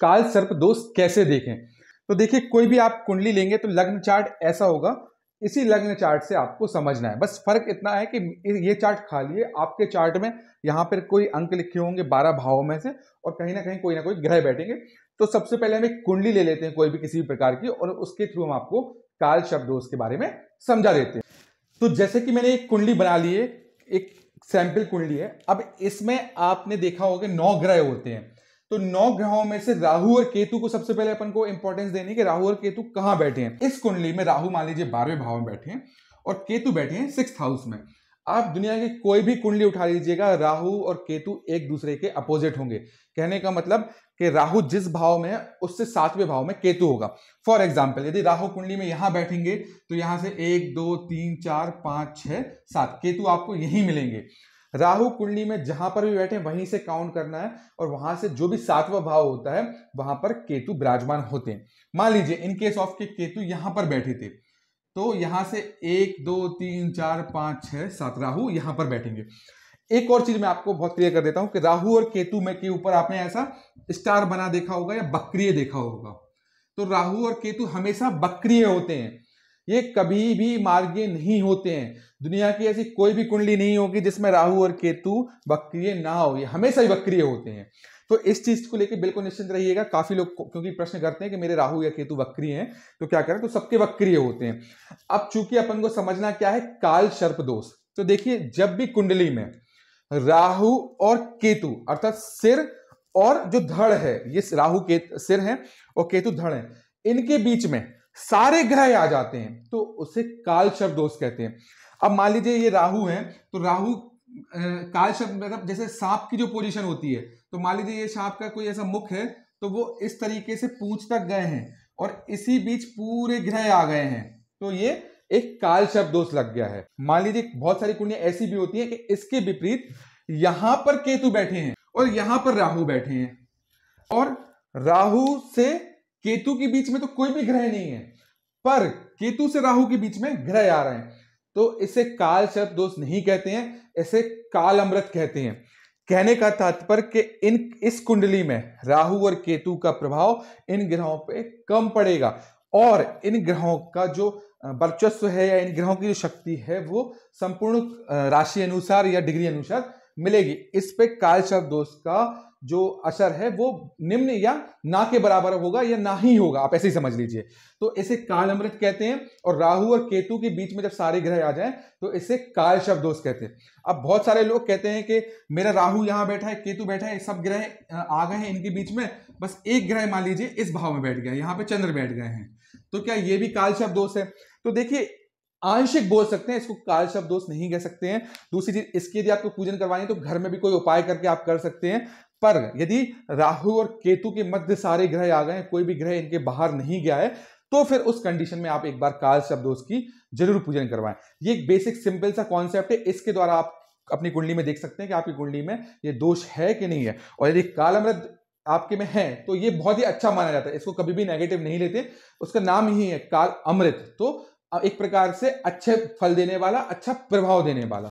काल सर्प दोष कैसे देखें। तो देखिए, कोई भी आप कुंडली लेंगे तो लग्न चार्ट ऐसा होगा, इसी लग्न चार्ट से आपको समझना है। बस फर्क इतना है कि ये चार्ट खाली है, आपके चार्ट में यहाँ पर कोई अंक लिखे होंगे 12 भावों में से, और कहीं ना कोई ग्रह बैठेंगे। तो सबसे पहले हम एक कुंडली ले लेते हैं कोई भी किसी भी प्रकार की, और उसके थ्रू हम आपको काल सर्प दोष के बारे में समझा देते हैं। तो जैसे कि मैंने एक कुंडली बना ली है, एक सैंपल कुंडली है। अब इसमें आपने देखा होगा 9 ग्रह होते हैं। तो 9 ग्रहों में से राहु और केतु को सबसे पहले अपन को इंपॉर्टेंस देनी है कि राहु और केतु कहां बैठे हैं। इस कुंडली में राहु मान लीजिए 12वें भाव में बैठे हैं और केतु बैठे हैं 6th हाउस में। आप दुनिया की कोई भी कुंडली उठा लीजिएगा, राहु और केतु एक दूसरे के अपोजिट होंगे। कहने का मतलब कि राहु जिस भाव में है उससे 7वें भाव में केतु होगा। फॉर एग्जाम्पल, यदि राहु कुंडली में यहां बैठेंगे तो यहां से 1 2 3 4 5 6 7 केतु आपको यहीं मिलेंगे। राहु कुंडली में जहां पर भी बैठे वहीं से काउंट करना है, और वहां से जो भी 7वां भाव होता है वहां पर केतु विराजमान होते हैं। मान लीजिए इन केस ऑफ के केतु यहां पर बैठे थे, तो यहां से 1 2 3 4 5 6 7 राहु यहां पर बैठेंगे। एक और चीज मैं आपको बहुत क्लियर कर देता हूं कि राहु और केतु में के ऊपर आपने ऐसा स्टार बना देखा होगा या बक्रिय देखा होगा। तो राहु और केतु हमेशा बक्रिय होते हैं, ये कभी भी मार्गीय नहीं होते हैं। दुनिया की ऐसी कोई भी कुंडली नहीं होगी जिसमें राहु और केतु बक्रिय ना हो, ये हमेशा ही बक्रिय होते हैं। तो इस चीज को लेकर बिल्कुल निश्चिंत रहिएगा। काफी लोग क्योंकि प्रश्न करते हैं कि मेरे राहु या केतु वक्री हैं तो क्या करें, तो सबके वक्रीय होते हैं। अब चूंकि अपन को समझना क्या है, काल सर्प दोष। तो देखिए, जब भी कुंडली में राहु और केतु अर्थात सिर और जो धड़ है, ये राहु के सिर है और केतु धड़ है, इनके बीच में सारे ग्रह आ जाते हैं तो उसे काल सर्प दोष कहते हैं। अब मान लीजिए ये राहु है, तो राहु काल सर्प मतलब जैसे सांप की जो पोजीशन होती है, तो मान लीजिए ये सांप का कोई ऐसा मुख है तो वो इस तरीके से पूंछ तक गए हैं और इसी बीच पूरे ग्रह आ गए हैं, तो ये एक काल सर्प दोष लग गया है। मान लीजिए बहुत सारी कुंडलियां ऐसी भी होती हैं कि इसके विपरीत यहां पर केतु बैठे हैं और यहां पर राहु बैठे हैं, और राहु से केतु के बीच में तो कोई भी ग्रह नहीं है, पर केतु से राहु के बीच में ग्रह आ रहे हैं, तो इसे काल सर्प दोष नहीं कहते हैं, इसे काल अमृत कहते हैं। कहने का तात्पर्य कि इस कुंडली में राहु और केतु का प्रभाव इन ग्रहों पे कम पड़ेगा, और इन ग्रहों का जो वर्चस्व है या इन ग्रहों की जो शक्ति है वो संपूर्ण राशि अनुसार या डिग्री अनुसार मिलेगी। इस पे काल सर्प दोष का जो असर है वो निम्न या ना के बराबर होगा या ना ही होगा, आप ऐसे ही समझ लीजिए। तो इसे काल अमृत कहते हैं, और राहु और केतु के बीच में जब सारे ग्रह आ जाएं तो इसे काल सर्प दोष कहते हैं। अब बहुत सारे लोग कहते हैं कि मेरा राहु यहां बैठा है, केतु बैठा है, सब ग्रह आ गए हैं इनके बीच में, बस एक ग्रह मान लीजिए इस भाव में बैठ गया, यहां पे चंद्र बैठ गए हैं, तो क्या ये भी काल सर्प दोष है? तो देखिए, आंशिक बोल सकते हैं, इसको काल सर्प दोष नहीं कह सकते हैं। दूसरी चीज, इसके यदि आपको पूजन करवानी तो घर में भी कोई उपाय करके आप कर सकते हैं, पर यदि राहु और केतु के मध्य सारे ग्रह आ गए हैं, कोई भी ग्रह इनके बाहर नहीं गया है, तो फिर उस कंडीशन में आप एक बार काल सर्प दोष की जरूर पूजन करवाएं। ये एक बेसिक सिंपल सा कॉन्सेप्ट है, इसके द्वारा आप अपनी कुंडली में देख सकते हैं कि आपकी कुंडली में ये दोष है कि नहीं है। और यदि काल अमृत आपके में है तो ये बहुत ही अच्छा माना जाता है, इसको कभी भी नेगेटिव नहीं लेते, उसका नाम ही है काल अमृत। तो एक प्रकार से अच्छे फल देने वाला, अच्छा प्रभाव देने वाला।